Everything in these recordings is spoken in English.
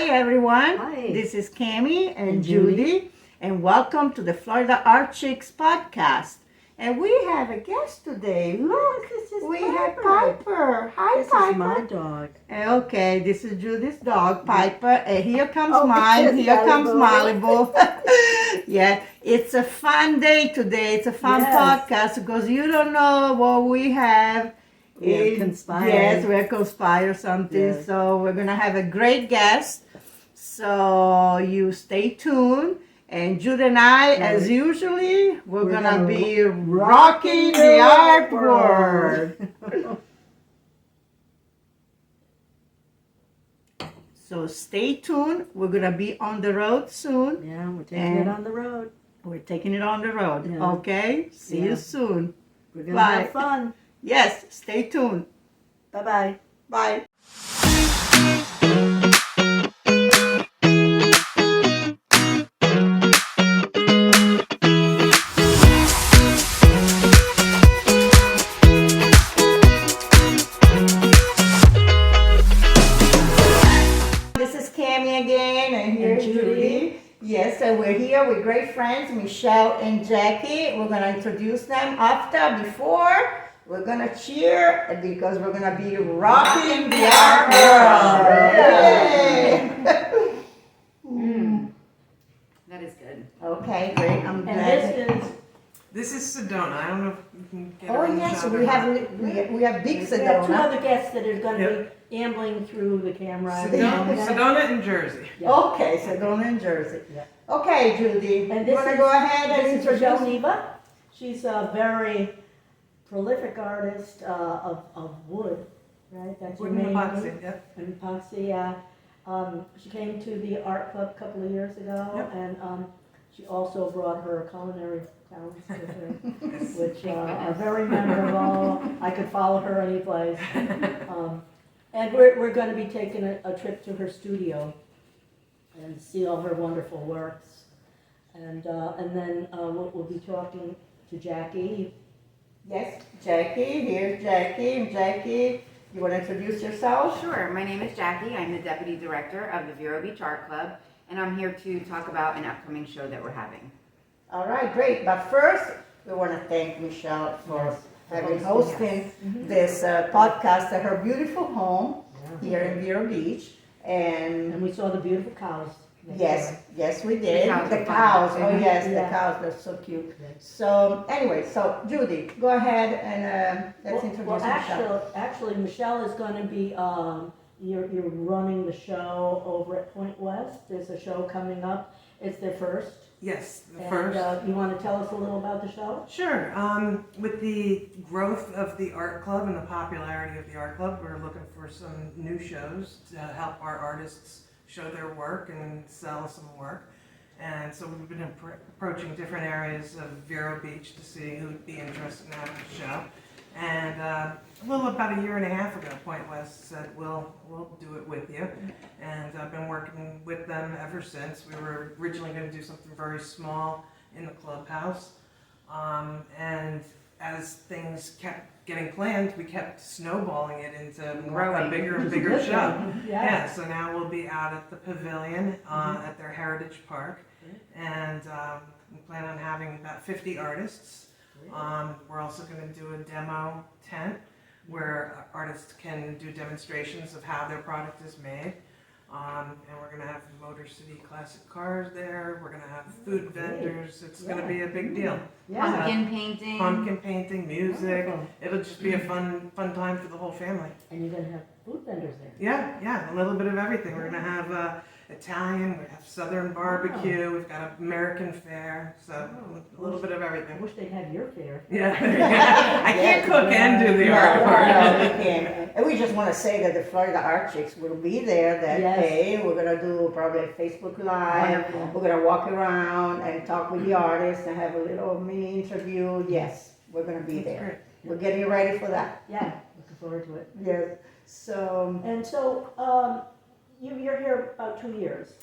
Hi everyone. Hi. This is Cami and Judy. Judy, and welcome to the Florida Art Chix podcast. And we have a guest today. Look, This is we Piper. have Piper. Hi, This Piper. is my dog. Okay, this is Judy's dog, Piper. And here comes Oh, mine. it's Here comes Malibu. Malibu. Yeah, it's a fun day today. It's a fun Yes. podcast because you don't know what we have. We have conspired. Yes, we're conspire something. Yes. So we're gonna have a great guest. So you stay tuned. And Jude and I, as usually, we're gonna be rocking the art world. So stay tuned. We're gonna be on the road soon. Yeah, we're taking it on the road. We're taking it on the road. Yeah. Okay. See Yeah. you soon. We're gonna Bye. have fun. Yes. Stay tuned. Bye-bye. Bye. This is Cami again, and here's And Judy. Judy. Yes, and we're here with great friends, Michelle and Jackie. We're gonna introduce them after, before. We're gonna cheer because we're gonna be rocking the art world. Yay! That is good. Okay, great. I'm And glad. this is, This is Sedona. I don't know if you can get Oh it on the yes, shot we or not. have we have big we have two Sedona. other guests that are going to Yep. be ambling through the camera. Sedona and Jersey. Yeah. Okay, Sedona and Jersey. Yeah. Okay, Judy. And You this wanna is, go ahead and this is Michelle introduce? Nevaeh. She's a very prolific artist of wood, right? That's your Wooden main epoxy. thing? Yep. And epoxy, yeah. She came to the art club a couple of years ago, Yep. and she also brought her culinary talents with her, which are very memorable. I could follow her any place. And we're going to be taking a trip to her studio and see all her wonderful works. And then we'll be talking to Jackie. Yes, Jackie. Here's Jackie. And Jackie, you want to introduce yourself? Sure. My name is Jackie. I'm the Deputy Director of the Vero Beach Art Club, and I'm here to talk about an upcoming show that we're having. All right, great. But first, we want to thank Michelle for hosting this podcast at her beautiful home here in Vero Beach. And And we saw the beautiful cows. next yes, door. yes, we did. cows The are fun. cows. Oh yes, the Yeah. cows. They're so cute. Yeah. So anyway, so Judy, go ahead and let's introduce Well, Michelle. actually, Michelle is going to be, you're running the show over at Point West. There's a show coming up. It's their first. Yes, the And first. you want to tell us a little about the show? Sure. With the growth of the art club and the popularity of the art club, we're looking for some new shows to help our artists show their work and sell some work. And so we've been approaching different areas of Vero Beach to see who'd be interested in having a show. And a little about a year and a half ago, Point West said, we'll do it with you. And I've been working with them ever since. We were originally going to do something very small in the clubhouse. And as things kept getting planned, we kept snowballing it into a bigger and bigger show. Yeah, so now we'll be out at the pavilion at their Heritage Park. And we plan on having about 50 artists. We're also going to do a demo tent where artists can do demonstrations of how their product is made. And we're going to have Motor City classic cars there. We're going to have food vendors. It's going to be a big deal. Yeah. Pumpkin painting. Pumpkin painting, music. Wonderful. It'll just be a fun time for the whole family. And you're going to have food vendors there. Yeah, a little bit of everything. We're going to have Italian, we have Southern barbecue, we've got American fare, so a little bit of I everything. wish they'd have your fare. Yeah, I can't cook and do the No, art part. no, we can't. And we just want to say that the Florida Art Chix will be there that Yes. day. We're gonna do probably a Facebook Live. Wonderful. We're gonna walk around and talk with the artists and have a little mini interview. Yes, we're gonna be That's there. great. We're getting ready for that. Yeah, looking forward to it. Yes. So And so, you're here about 2 years.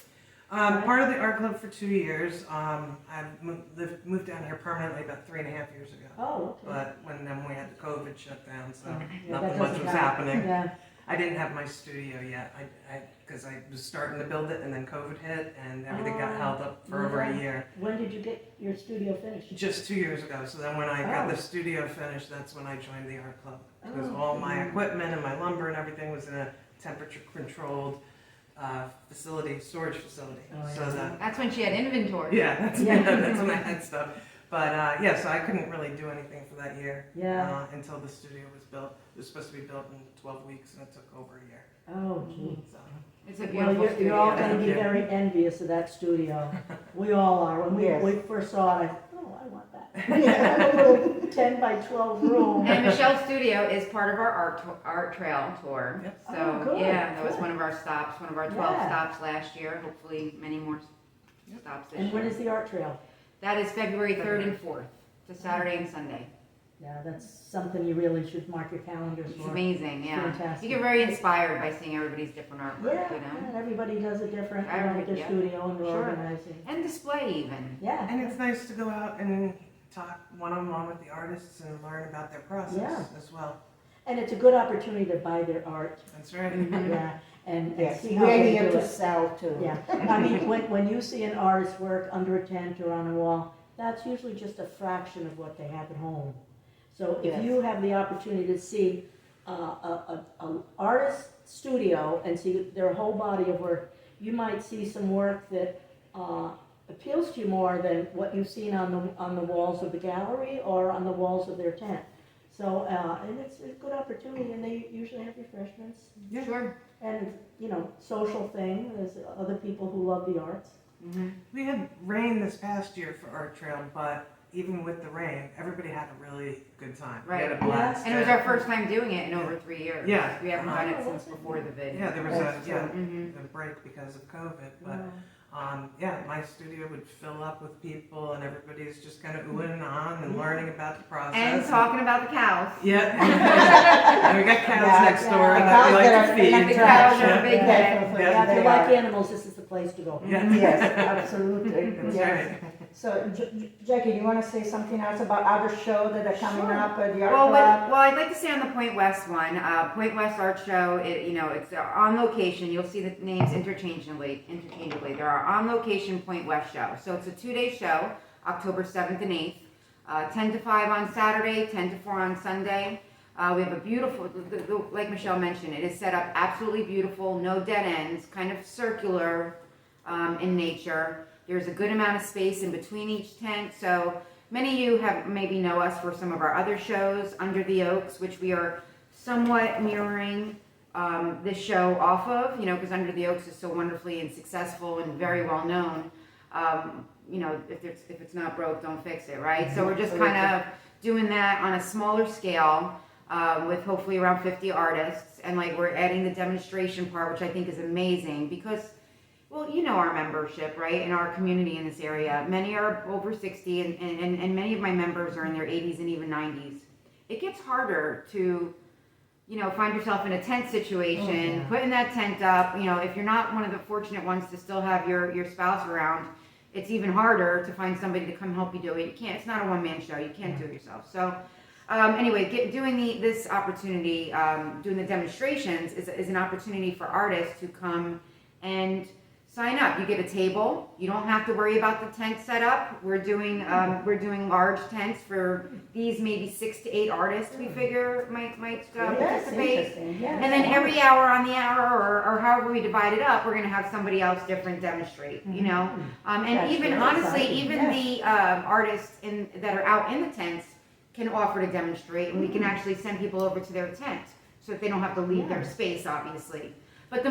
Part of the art club for 2 years. I've moved down here permanently about 3.5 years ago. Oh, okay. But when we had the COVID shut down, so Yeah, that nothing much doesn't was count. happening. Yeah. I didn't have my studio yet. Because I was starting to build it and then COVID hit and everything got held up for over a year. When did you get your studio finished? Just 2 years ago. So then when I got the studio finished, that's when I joined the art club. Because all my equipment and my lumber and everything was in a temperature controlled facility, storage facility. So That's when she had inventory. that's when I had stuff. But so I couldn't really do anything for that year until the studio was built. It was supposed to be built in 12 weeks and it took over a year. Oh, gee. So. It's a beautiful Well, studio. you're all going to be Yeah. very envious of that studio. We all are. When Yes. we first saw it, I thought, oh, I want that. A little 10 by 12 room. And Michelle's studio is part of our art trail tour. Yep. So Oh, good, that was good. one of our stops, one of our 12 Yeah. stops last year. Hopefully, many more stops this And when year. is the art trail? That is February 3rd and 4th, to Saturday and Sunday. Yeah, that's something you really should mark your calendars It's for. amazing, yeah. Fantastic. You get very inspired by seeing everybody's different artwork, Yeah, you know, and everybody does it different, you know, with their Yeah. studio and their Sure. organizing. and display even. Yeah. And it's nice to go out and talk one-on-one with the artists and learn about their process as well. And it's a good opportunity to buy their art. That's right. Yeah, and Yes, see how we're they here do to it. sell too. Yeah, I mean, when you see an artist's work under a tent or on a wall, that's usually just a fraction of what they have at home. So if Yes. you have the opportunity to see an artist's studio and see their whole body of work, you might see some work that appeals to you more than what you've seen on the walls of the gallery or on the walls of their tent. So, and it's a good opportunity, and they usually have refreshments. Yeah. Sure. And, you know, social thing, there's other people who love the arts. Mm-hmm. We had rain this past year for Art Trail, but even with the rain, everybody had a really good time. We had a Right. blast. And it was our first time doing it in over 3 years. Yeah. We haven't done it Oh, since before the vid. Yeah, there was That's a Mhm. break because of COVID, but Yeah. my studio would fill up with people and everybody's just kind of oohing and on and learning about the process. And talking about the cows. Yeah. And we got cows Yeah, next door the that we cows like that to are feed. an The cows are attraction. big Definitely, Yeah. Yeah, if they you like are. animals, this is the place to go. Yeah. Yes, absolutely. That's Yes. right. So, Jackie, do you want to say something else about other shows that are coming Sure. up at the Art Well, Club? I'd like to say on the Point West one, Point West Art Show, it's on location. You'll see the names interchangeably. There are on location Point West show. So it's a 2-day show, October 7th and 8th, 10 to 5 on Saturday, 10 to 4 on Sunday. We have a beautiful, like Michelle mentioned, it is set up absolutely beautiful, no dead ends, kind of circular in nature. There's a good amount of space in between each tent. So many of you have maybe know us for some of our other shows, Under the Oaks, which we are somewhat mirroring this show off of, because Under the Oaks is so wonderfully and successful and very well known. If it's not broke, don't fix it, right? So we're just kind of doing that on a smaller scale with hopefully around 50 artists. And we're adding the demonstration part, which I think is amazing because, well, our membership, right, in our community in this area. Many are over 60 and many of my members are in their 80s and even 90s. It gets harder to, find yourself in a tent situation, putting that tent up. If you're not one of the fortunate ones to still have your spouse around, it's even harder to find somebody to come help you do it. You can't, it's not a one-man show. You can't do it yourself. So doing this opportunity, doing the demonstrations is an opportunity for artists to come and sign up. You get a table. You don't have to worry about the tent setup. We're doing large tents for these maybe 6 to 8 artists. We figure might That's participate. interesting, yeah. And then every hour on the hour or however we divide it up, we're going to have somebody else different demonstrate. And That's even very honestly, exciting, even yes. the artists that are out in the tents can offer to demonstrate, and we can actually send people over to their tent so that they don't have to leave their space, obviously. But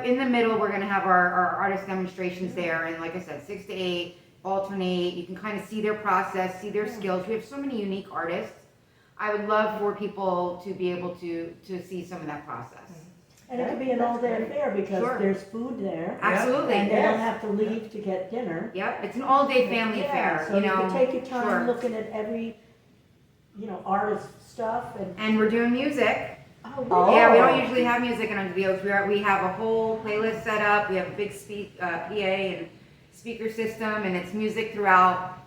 in the middle, we're going to have our artist demonstrations there, and like I said, 6 to 8, alternate. You can kind of see their process, see their skills. We have so many unique artists. I would love for people to be able to see some of that process. And it could be an all-day affair because Sure. there's food there. Absolutely. And they don't Yes. have to leave to get dinner. Yep, it's an all-day family affair. So you can take your time Sure. looking at every, artist stuff and. And we're doing music. Oh, Yeah, we Oh. don't usually have music in Under the Oaks. We have a whole playlist set up. We have a big PA and speaker system, and it's music throughout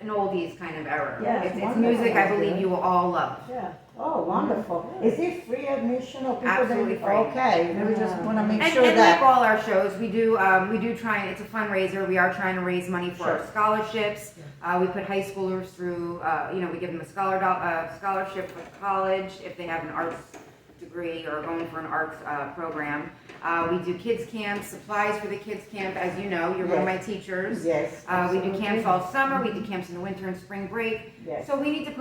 an oldies kind of era. Yeah, it's wonderful. music I believe you will all love. Yeah, Oh, wonderful. Is it free admission or people that? Absolutely free. Okay, we just wanna make And, sure and that. like all our shows, we do try, it's a fundraiser, we are trying to raise money for our Sure. scholarships. We put high schoolers through, we give them a scholarship for college if they have an arts degree or going for an arts program. We do kids camps, supplies for the kids camp, as you know, you're one of my teachers. Yes. We do absolutely. camps all summer, we do camps in the winter and spring break. Yes. So we need to,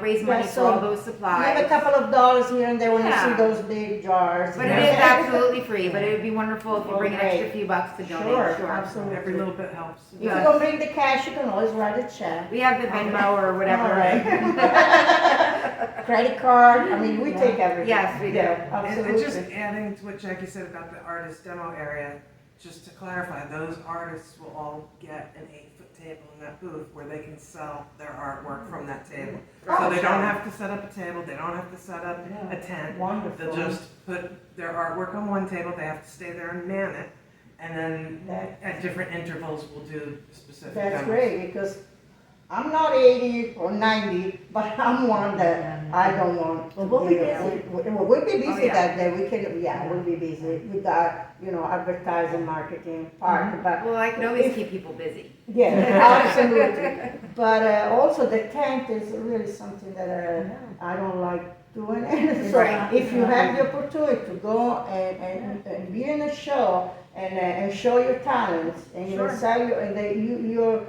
raise money Yeah, for so all those You supplies. have a couple of dollars here and there when you see Yeah. those big jars. But it is absolutely free, but it would be wonderful if you Oh, bring an great. extra few bucks to donate, Sure, sure. absolutely. Every little bit helps. If you don't bring the cash, you can always write a check. We have the Venmo or whatever. All right. Credit card, I mean, we take everything. Yes, we do. Yeah, And just absolutely. adding to what Jackie said about the artist demo area, just to clarify, those artists will all get an 8-foot table in that booth where they can sell their artwork from that table. So they don't have to set up a table, they don't have to set up a tent. Wonderful. They'll just put their artwork on one table, they have to stay there and man it, and then at different intervals we'll do specific demos. That's great, because I'm not 80 or 90, but I'm one that I don't want to Well, we'll be busy. We'll be busy Oh, yeah. that day, we'll be busy with that, advertising, marketing part, but. Well, I can always keep people busy. Yeah, absolutely. But also the tent is really something that I don't like doing. So Right. if you have the opportunity to go and be in a show and show your talents and Sure. sell your, and that you're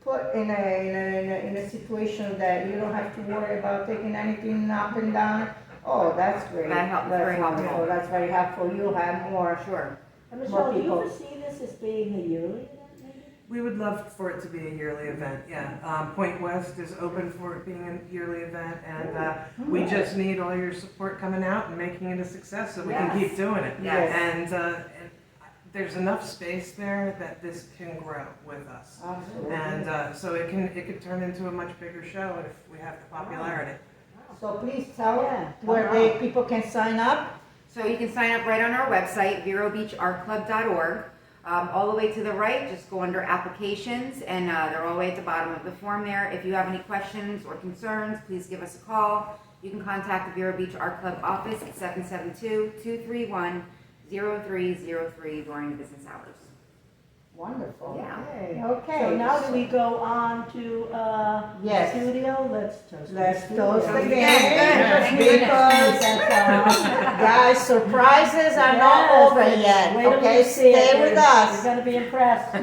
put in a situation that you don't have to worry about taking anything up and down. Oh, that's great. That helps, That's very helpful. wonderful. That's very helpful. You'll have more. Sure. And Michelle, do you people. foresee this as being a yearly event, maybe? We would love for it to be a yearly event, yeah. Point West is open for it being a yearly event, and we just need all your support coming out and making it a success so we can keep doing it. Yes. And there's enough space there that this can grow with us. Absolutely. And so it could turn into a much bigger show if we have the popularity. So please tell Yeah, where come on. people can sign up. So you can sign up right on our website, verobeachartclub.org. All the way to the right, just go under applications, and they're all the way at the bottom of the form there. If you have any questions or concerns, please give us a call. You can contact the Vero Beach Art Club office at 772-231-0303 during business hours. Wonderful. Yeah. Okay. So now do we go on to, Yes. studio? Let's toast. Let's the toast studio. again. Good. Because, guys, surprises are not Yes. over yet. Wait till Okay, you see it. stay with You're us. gonna be impressed.